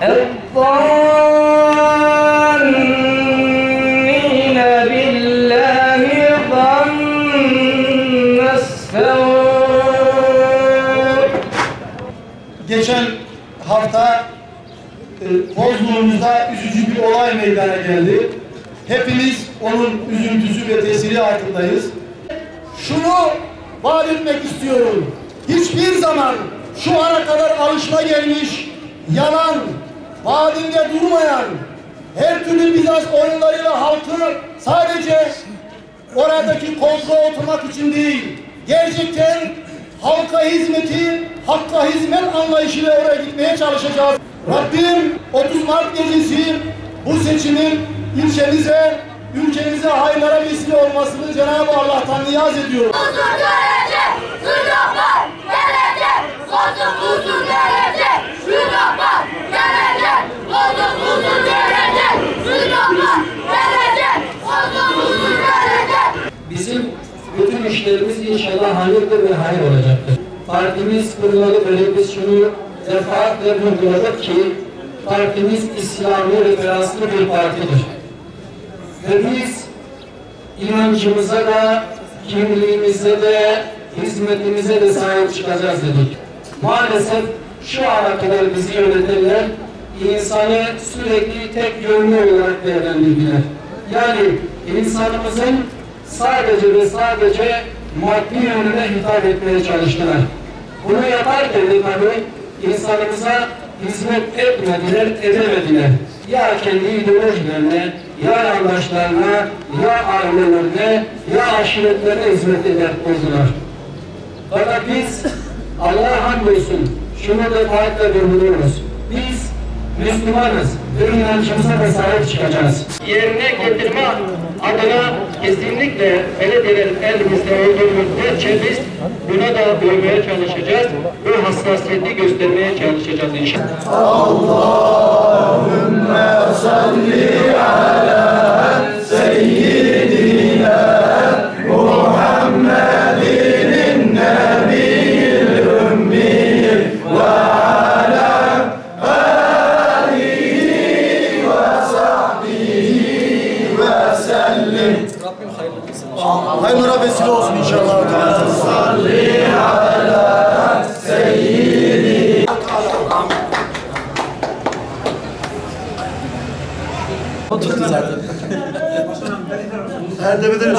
الظَّانِّينَ بِاللّٰهِ ظَنَّ السَّوْءِ. Geçen hafta Bozluğumuzda üzücü bir olay meydana geldi. Hepimiz onun üzüntüsü ve tesiri altındayız. Şunu vaat etmek istiyorum. Hiçbir zaman şu ana kadar alışılagelmiş, yalan, vaadinde durmayan, her türlü Bizans oyunlarıyla halkı sadece oradaki koltuğa oturmak için değil, gerçekten halka hizmeti, hakka hizmet anlayışıyla oraya gitmeye çalışacağız. Rabbim 30 Mart gecesi bu seçimin ilçemize, ülkemize hayırlara vesile olmasını Cenab-ı Allah'tan niyaz ediyorum. Huzur gelecek, Hüdapar gelecek, huzur gelecek, Hüdapar gelecek, huzur gelecek, Hüdapar gelecek, huzur gelecek. Bizim bütün işlerimiz inşallah hayırdır ve hayır olacaktır. Partimiz kurulalı böyle biz şunu defaatle vurguladık ki partimiz İslami referanslı bir partidir. Ve biz inancımıza da, kimliğimize de, hizmetimize de sahip çıkacağız dedik. Maalesef şu ana kadar bizi yönetenler insanı sürekli tek yönlü olarak değerlendirdiler. Yani insanımızın sadece ve sadece maddi yönüne hitap etmeye çalıştılar. Bunu yaparken de tabii insanımıza hizmet etmediler, edemediler. Ya kendi ideolojilerine, ya yandaşlarına, ya ailelerine, ya aşiretlerine hizmet eder oldular. Fakat biz Allah'a hamdolsun şunu defaatle vurguluyoruz. Biz Müslümanız ve inancımıza da sahip çıkacağız. Yerine getirme adına kesinlikle belediyelerin elimizde olduğu müddetçe biz buna da uymaya çalışacağız. Bu hassasiyeti göstermeye çalışacağız inşallah. Allahümme salli ala seyyidina Muhammedin nebiyyil ümmi ve ala alihi ve sahbihi ve sellim. Rabbim hayırlara vesile olsun inşallah. Salli ala seyyidina. Oturdu zaten. Her devede